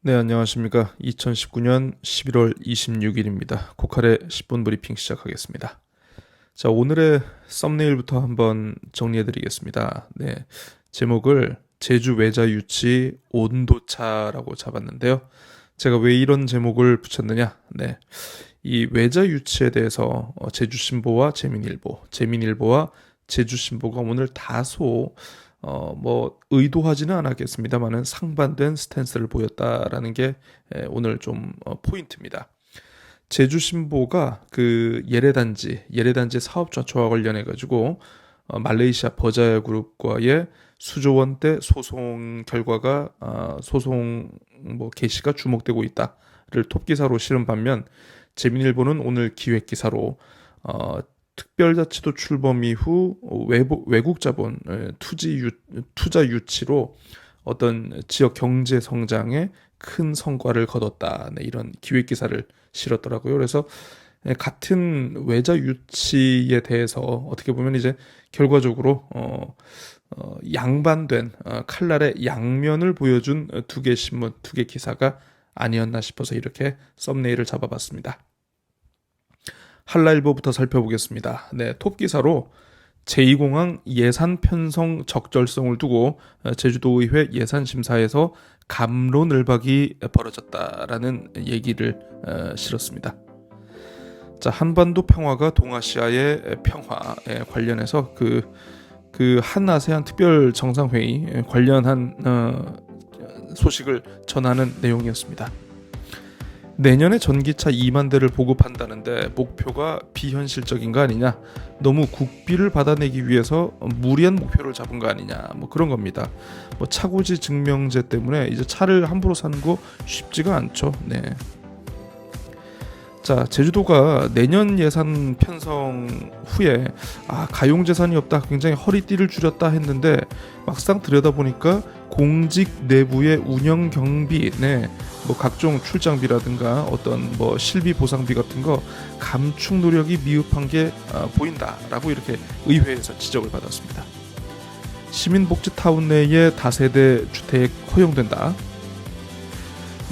네, 안녕하십니까. 2019년 11월 26일입니다. 고칼의 10분 브리핑 시작하겠습니다. 자, 오늘의 썸네일부터 한번 정리해드리겠습니다. 네, 제목을 제주 외자 유치 온도차라고 잡았는데요. 제가 왜 이런 제목을 붙였느냐? 네, 이 외자 유치에 대해서 제주신보와 재민일보와 제주신보가 오늘 다소 의도하지는 않았겠습니다만은 상반된 스탠스를 보였다라는 게 오늘 좀 포인트입니다. 제주신보가 그 예레단지 사업자 조화 관련해 가지고 말레이시아 버자야 그룹과의 수조원대 소송 결과가 소송 개시가 주목되고 있다를 톱 기사로 실은 반면 재민일보는 오늘 기획 기사로 특별자치도 출범 이후 외국 자본 투자 유치로 어떤 지역 경제 성장에 큰 성과를 거뒀다. 네, 이런 기획 기사를 실었더라고요. 그래서 같은 외자 유치에 대해서 어떻게 보면 이제 결과적으로 양반된 칼날의 양면을 보여준 두 개 신문, 두 개 기사가 아니었나 싶어서 이렇게 썸네일을 잡아봤습니다. 한라일보부터 살펴보겠습니다. 네, 톱 기사로 제2공항 예산 편성 적절성을 두고 제주도의회 예산심사에서 갑론을박이 벌어졌다라는 얘기를 실었습니다. 자, 한반도 평화가 동아시아의 평화에 관련해서 그 한아세안 특별 정상회의 관련한 소식을 전하는 내용이었습니다. 내년에 전기차 2만 대를 보급한다는데 목표가 비현실적인 거 아니냐, 너무 국비를 받아내기 위해서 무리한 목표를 잡은 거 아니냐, 그런 겁니다. 차고지 증명제 때문에 이제 차를 함부로 사는 거 쉽지가 않죠. 네. 자, 제주도가 내년 예산 편성 후에 가용재산이 없다, 굉장히 허리띠를 줄였다 했는데 막상 들여다보니까 공직 내부의 운영 경비, 각종 출장비라든가 어떤 실비 보상비 같은 거 감축 노력이 미흡한 게 보인다라고 이렇게 의회에서 지적을 받았습니다. 시민복지타운 내에 다세대 주택 허용된다.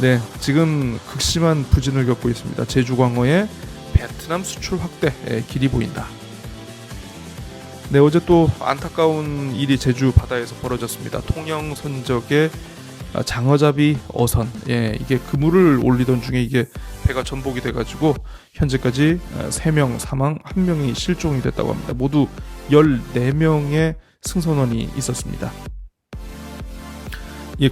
네, 지금 극심한 부진을 겪고 있습니다. 제주광어의 베트남 수출 확대의 길이 보인다. 네, 어제 또 안타까운 일이 제주 바다에서 벌어졌습니다. 통영선적의 장어잡이 어선, 이게 그물을 올리던 중에 이게 배가 전복이 돼가지고 현재까지 3명 사망, 1명이 실종이 됐다고 합니다. 모두 14명의 승선원이 있었습니다.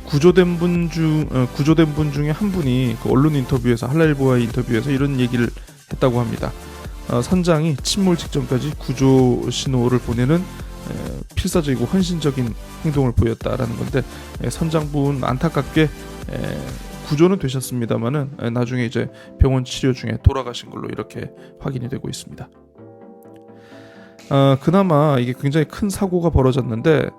구조된 분 중에 한 분이 그 언론 인터뷰에서, 한라일보와의 인터뷰에서 이런 얘기를 했다고 합니다. 선장이 침몰 직전까지 구조 신호를 보내는 필사적이고 헌신적인 행동을 보였다라는 건데, 선장분 안타깝게 구조는 되셨습니다만은 나중에 이제 병원 치료 중에 돌아가신 걸로 이렇게 확인이 되고 있습니다. 그나마 이게 굉장히 큰 사고가 벌어졌는데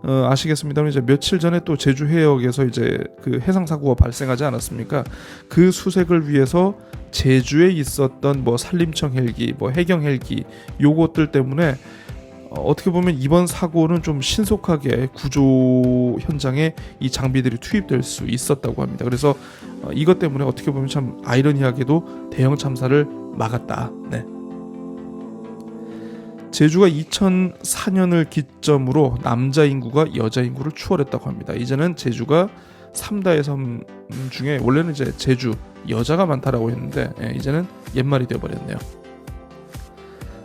아시겠습니다만 이제 며칠 전에 또 제주 해역에서 이제 그 해상 사고가 발생하지 않았습니까? 그 수색을 위해서 제주에 있었던 산림청 헬기, 해경 헬기 요것들 때문에 어떻게 보면 이번 사고는 좀 신속하게 구조 현장에 이 장비들이 투입될 수 있었다고 합니다. 그래서 이것 때문에 어떻게 보면 참 아이러니하게도 대형 참사를 막았다. 네. 제주가 2004년을 기점으로 남자 인구가 여자 인구를 추월했다고 합니다. 이제는 제주가 3다의 섬 중에 원래는 이제 제주 여자가 많다라고 했는데 이제는 옛말이 되어버렸네요.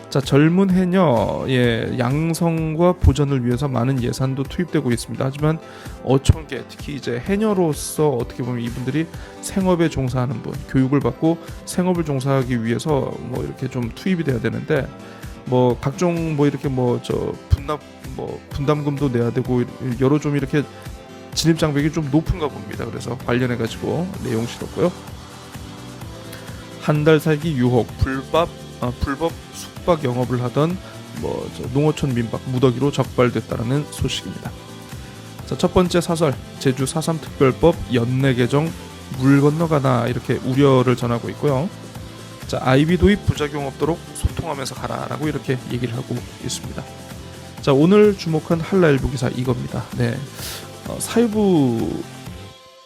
자, 젊은 해녀 양성과 보전을 위해서 많은 예산도 투입되고 있습니다. 하지만 어촌계, 특히 이제 해녀로서 어떻게 보면 이분들이 생업에 종사하는 분, 교육을 받고 생업을 종사하기 위해서 이렇게 좀 투입이 돼야 되는데 각종 이렇게 분담금도 내야 되고 여러 좀 이렇게 진입 장벽이 좀 높은가 봅니다. 그래서 관련해 가지고 내용 실었고요. 한 달 살기 유혹, 불법 숙박 영업을 하던 농어촌 민박 무더기로 적발됐다라는 소식입니다. 자, 첫 번째 사설, 제주 4.3 특별법 연내 개정 물 건너가나 이렇게 우려를 전하고 있고요. 자, 아이비 도입 부작용 없도록 소통하면서 가라라고 이렇게 얘기를 하고 있습니다. 자, 오늘 주목한 한라일보 기사 이겁니다. 네, 사회부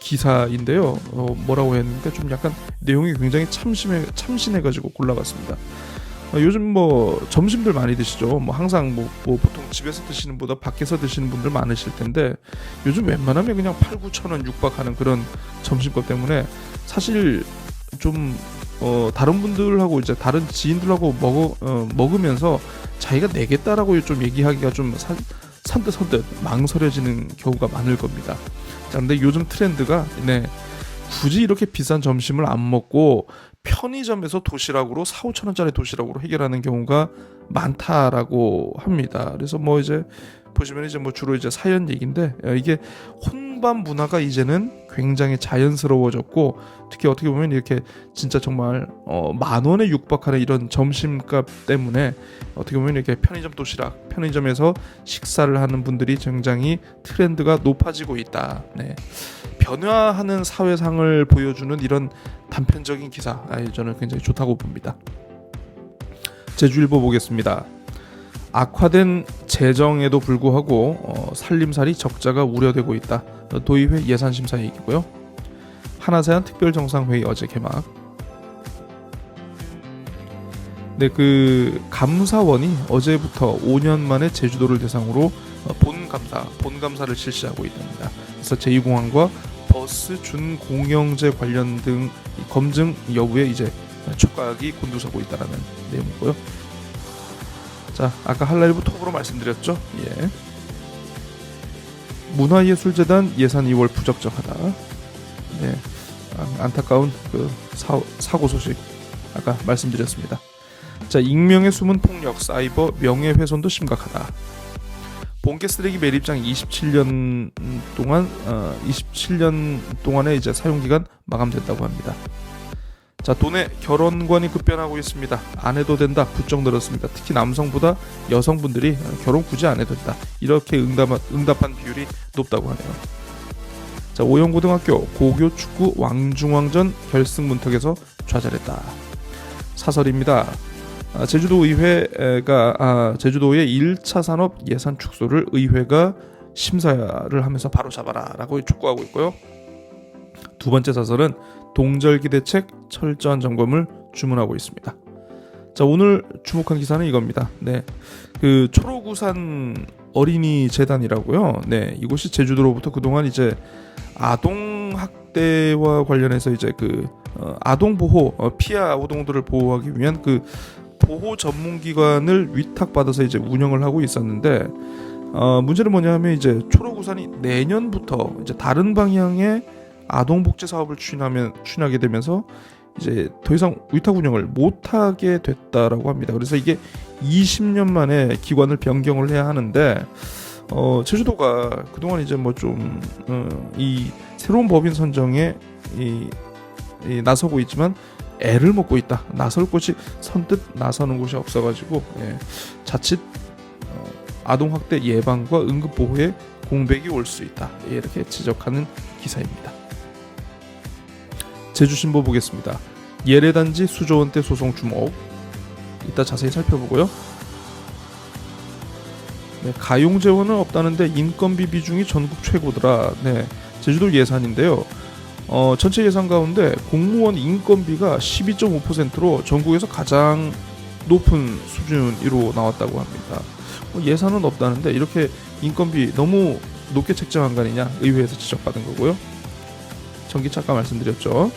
기사인데요. 뭐라고 했는데 좀 약간 내용이 굉장히 참신해가지고 골라봤습니다. 요즘 뭐 점심들 많이 드시죠. 뭐 항상 뭐 보통 집에서 드시는 보다 밖에서 드시는 분들 많으실 텐데 요즘 웬만하면 그냥 8-9천 원 육박하는 그런 점심값 때문에 사실 좀 다른 분들하고 이제 다른 지인들하고 먹으면서 자기가 내겠다라고 좀 얘기하기가 좀 선뜻 망설여지는 경우가 많을 겁니다. 자, 근데 요즘 트렌드가 굳이 이렇게 비싼 점심을 안 먹고 편의점에서 도시락으로 4-5천 원짜리 도시락으로 해결하는 경우가 많다라고 합니다. 그래서 뭐 이제 보시면 이제 뭐 주로 이제 사연 얘기인데 이게 혼밥 문화가 이제는 굉장히 자연스러워졌고 특히 어떻게 보면 이렇게 진짜 정말 10,000원에 육박하는 이런 점심값 때문에 어떻게 보면 이렇게 편의점 도시락, 편의점에서 식사를 하는 분들이 굉장히 트렌드가 높아지고 있다. 네. 변화하는 사회상을 보여주는 이런 단편적인 기사, 저는 굉장히 좋다고 봅니다. 제주일보 보겠습니다. 악화된 재정에도 불구하고 살림살이 적자가 우려되고 있다. 도의회 예산심사 얘기고요. 한아세안 특별정상회의 어제 개막. 네, 그 감사원이 어제부터 5년 만에 제주도를 대상으로 본감사를 실시하고 있답니다. 그래서 제2공항과 버스 준공영제 관련 등 검증 여부에 이제 촉각이 곤두서고 있다라는 내용이고요. 자, 아까 한라일보 톡으로 말씀드렸죠. 예. 문화예술재단 예산 2월 부적정하다. 네, 안타까운 그 사고 소식 아까 말씀드렸습니다. 자, 익명의 숨은 폭력, 사이버 명예훼손도 심각하다. 본계 쓰레기 매립장 27년 동안에 이제 사용 기간 마감됐다고 합니다. 자, 도내 결혼관이 급변하고 있습니다. 안 해도 된다 부쩍 늘었습니다. 특히 남성보다 여성분들이 결혼 굳이 안 해도 된다 이렇게 응답한 비율이 높다고 하네요. 자, 오영고등학교 고교 축구 왕중왕전 결승 문턱에서 좌절했다. 사설입니다. 제주도의 1차 산업 예산 축소를 의회가 심사를 하면서 바로 잡아라 라고 촉구하고 있고요. 두 번째 사설은 동절기 대책 철저한 점검을 주문하고 있습니다. 자, 오늘 주목한 기사는 이겁니다. 네, 그 초록우산 어린이 재단이라고요. 네, 이곳이 제주도로부터 그동안 이제 아동 학대와 관련해서 이제 그 아동 보호, 피아 아동들을 보호하기 위한 그 보호 전문기관을 위탁받아서 이제 운영을 하고 있었는데 문제는 뭐냐면 이제 초록우산이 내년부터 이제 다른 방향의 아동복지 사업을 추진하게 되면서 이제 더 이상 위탁 운영을 못하게 됐다라고 합니다. 그래서 이게 20년 만에 기관을 변경을 해야 하는데 제주도가 그동안 이제 뭐 좀 이 새로운 법인 선정에 나서고 있지만 애를 먹고 있다. 나설 곳이 선뜻 나서는 곳이 없어가지고 자칫 아동학대 예방과 응급보호에 공백이 올 수 있다. 이렇게 지적하는 기사입니다. 제주신보 보겠습니다. 예래단지 수조원대 소송 주목. 이따 자세히 살펴보고요. 네, 가용재원은 없다는데 인건비 비중이 전국 최고더라. 네, 제주도 예산인데요. 전체 예산 가운데 공무원 인건비가 12.5%로 전국에서 가장 높은 수준으로 나왔다고 합니다. 예산은 없다는데 이렇게 인건비 너무 높게 책정한 거 아니냐 의회에서 지적받은 거고요. 전기차 아까 말씀드렸죠.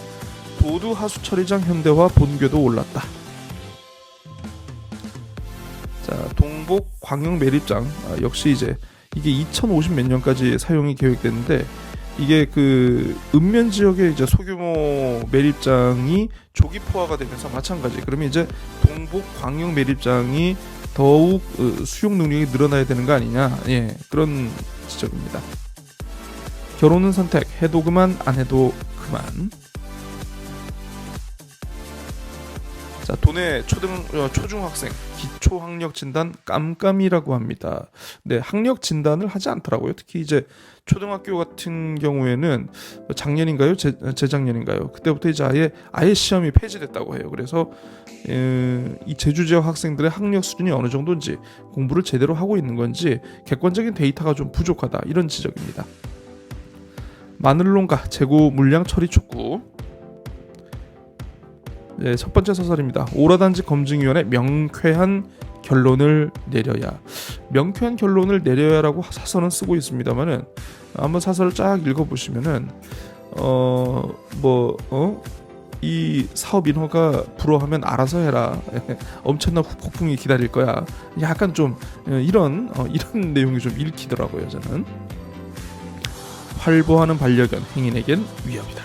도두 하수처리장 현대화 본궤도 올랐다. 자, 동복 광역 매립장 역시 이제 이게 2050 몇 년까지 사용이 계획됐는데 이게 그 읍면 지역의 이제 소규모 매립장이 조기포화가 되면서 마찬가지. 그러면 이제 동복 광역 매립장이 더욱 수용 능력이 늘어나야 되는 거 아니냐? 예, 그런 지적입니다. 결혼은 선택, 해도 그만, 안 해도 그만. 자, 도내 초중학생 기초 학력 진단 깜깜이라고 합니다. 네, 학력 진단을 하지 않더라고요. 특히 이제 초등학교 같은 경우에는 작년인가요? 재작년인가요? 그때부터 이제 아예 시험이 폐지됐다고 해요. 그래서 이 제주 지역 학생들의 학력 수준이 어느 정도인지 공부를 제대로 하고 있는 건지 객관적인 데이터가 좀 부족하다 이런 지적입니다. 마늘농가 재고 물량 처리 촉구. 네, 첫 번째 사설입니다. 오라단지 검증위원회 명쾌한 결론을 내려야. 명쾌한 결론을 내려야라고 사설은 쓰고 있습니다만은 한번 사설을 쫙 읽어보시면은 이 사업 인허가 불허하면 알아서 해라. 엄청난 폭풍이 기다릴 거야. 약간 좀 이런 내용이 좀 읽히더라고요. 저는. 활보하는 반려견 행인에겐 위협이다.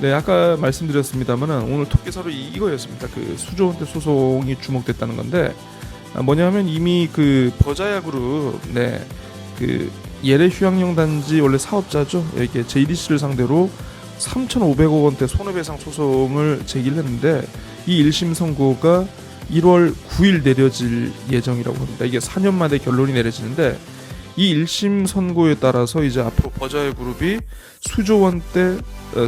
네, 아까 말씀드렸습니다만은 오늘 토끼서로 이거였습니다. 그 수조원대 소송이 주목됐다는 건데 뭐냐면 이미 그 버자야그룹 그 예래 휴양용 단지 원래 사업자죠. 이렇게 JDC를 상대로 3,500억 원대 손해배상 소송을 제기를 했는데 이 1심 선고가 1월 9일 내려질 예정이라고 합니다. 이게 4년 만에 결론이 내려지는데 이 1심 선고에 따라서 이제 앞으로 버자야그룹이 수조 원대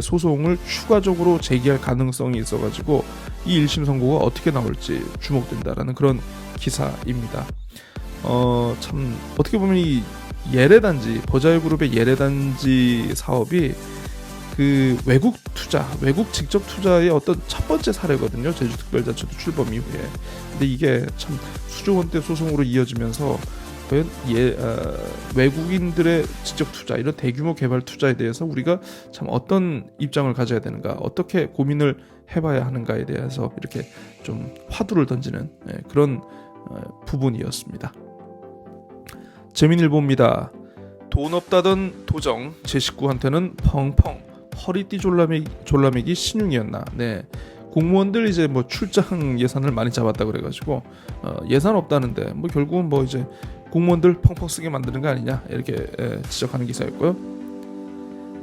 소송을 추가적으로 제기할 가능성이 있어가지고 이 1심 선고가 어떻게 나올지 주목된다라는 그런 기사입니다. 참 어떻게 보면 이 예래단지 버자야그룹의 예래단지 사업이 그 외국 직접 투자의 어떤 첫 번째 사례거든요. 제주특별자치도 출범 이후에. 근데 이게 참 수조 원대 소송으로 이어지면서 과연 외국인들의 직접 투자, 이런 대규모 개발 투자에 대해서 우리가 참 어떤 입장을 가져야 되는가, 어떻게 고민을 해봐야 하는가에 대해서 이렇게 좀 화두를 던지는 그런 부분이었습니다. 재민일보입니다. 돈 없다던 도정 제 식구한테는 펑펑 허리띠 졸라매기 신용이었나. 네, 공무원들 이제 뭐 출장 예산을 많이 잡았다 그래가지고 예산 없다는데 뭐 결국은 뭐 이제 공무원들 펑펑 쓰게 만드는 거 아니냐 이렇게 지적하는 기사였고요.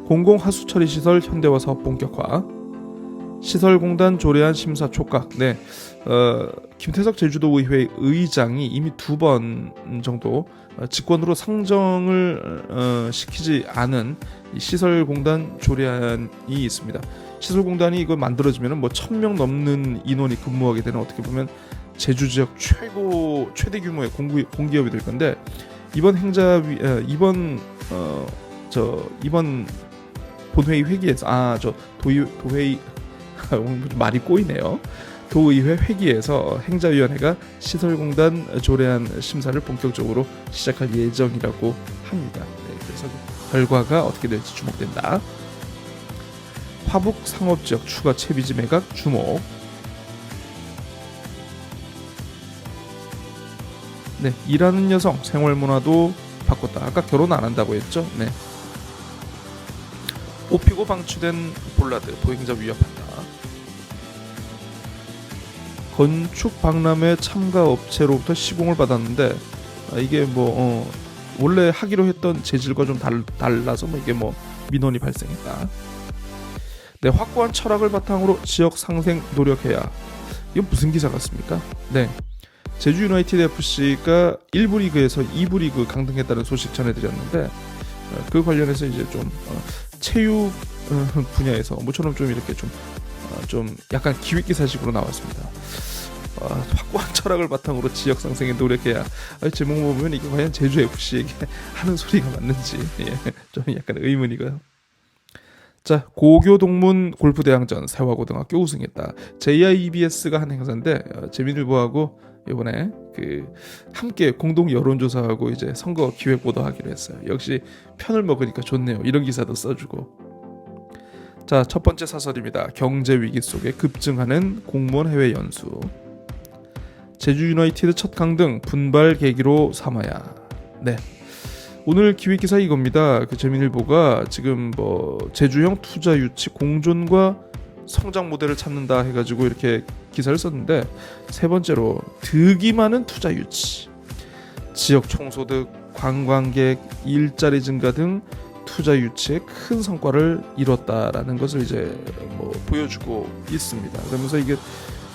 공공하수처리시설 현대화 사업 본격화. 시설공단 조례안 심사 촉각. 네, 김태석 제주도의회 의장이 이미 2번 정도 직권으로 상정을 시키지 않은 이 시설공단 조례안이 있습니다. 시설공단이 이걸 만들어지면 뭐 1,000명 넘는 인원이 근무하게 되는, 어떻게 보면 제주 지역 최대 규모의 공기업이 될 건데, 이번 본회의 회기에서 도회의 말이 꼬이네요. 도의회 회기에서 행자위원회가 시설공단 조례안 심사를 본격적으로 시작할 예정이라고 합니다. 네, 그래서 결과가 어떻게 될지 주목된다. 화북 상업지역 추가 채비지 매각 주목. 네, 일하는 여성 생활문화도 바꿨다. 아까 결혼 안 한다고 했죠? 네. 옷피고 방치된 볼라드 보행자 위협한다. 건축 박람회 참가 업체로부터 시공을 받았는데 이게 뭐 원래 하기로 했던 재질과 좀 달라서 뭐 이게 뭐 민원이 발생했다. 네, 확고한 철학을 바탕으로 지역 상생 노력해야. 이건 무슨 기사 같습니까? 네, 제주 유나이티드 FC가 1부 리그에서 2부 리그 강등했다는 소식 전해드렸는데 그 관련해서 이제 좀 체육 분야에서 모처럼 좀 이렇게 좀 약간 기획기사식으로 나왔습니다. 확고한 철학을 바탕으로 지역 상생에 노력해야. 제목 보면 이게 과연 제주 FC에게 하는 소리가 맞는지 좀 약간 의문이고요. 자, 고교동문 골프대항전 세화고등학교 우승했다. JIBS가 한 행사인데 재민일보하고 이번에 그 함께 공동 여론조사하고 이제 선거 기획 보도하기로 했어요. 역시 편을 먹으니까 좋네요. 이런 기사도 써주고. 자, 첫 번째 사설입니다. 경제 위기 속에 급증하는 공무원 해외 연수. 제주 유나이티드 첫 강등 분발 계기로 삼아야. 네, 오늘 기획 기사 이겁니다. 그 재민일보가 지금 뭐 제주형 투자 유치 공존과 성장 모델을 찾는다 해가지고 이렇게 기사를 썼는데, 세 번째로 득이 많은 투자 유치, 지역 총소득, 관광객, 일자리 증가 등 투자 유치에 큰 성과를 이뤘다라는 것을 이제 뭐 보여주고 있습니다. 그러면서 이게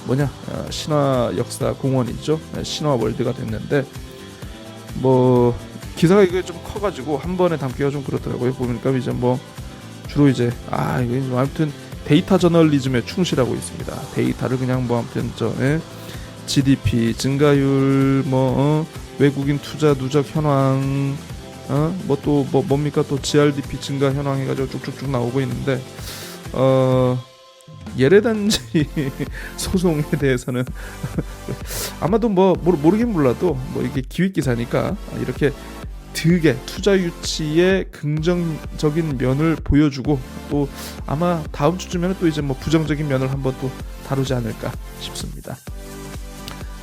뭐냐, 신화 역사 공원이죠. 신화 월드가 됐는데 뭐 기사가 이게 좀 커가지고 한 번에 담기가 좀 그렇더라고요. 보니까 이제 뭐 주로 이제 이거 아무튼 데이터 저널리즘에 충실하고 있습니다. 데이터를 그냥 뭐 아무튼 GDP 증가율, 외국인 투자 누적 현황, 뭐 또 뭡니까 또 GRDP 증가 현황 해가지고 쭉쭉쭉 나오고 있는데 예레단지 소송에 대해서는 아마도 뭐 모르긴 몰라도 뭐 이게 기획 기사니까 이렇게 되게 투자 유치의 긍정적인 면을 보여주고 또 아마 다음 주쯤에는 또 이제 뭐 부정적인 면을 한번 또 다루지 않을까 싶습니다.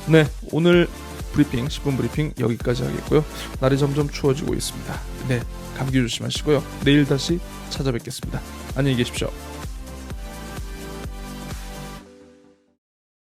네, 오늘 브리핑 10분 브리핑 여기까지 하겠고요. 날이 점점 추워지고 있습니다. 네, 감기 조심하시고요. 내일 다시 찾아뵙겠습니다. 안녕히 계십시오.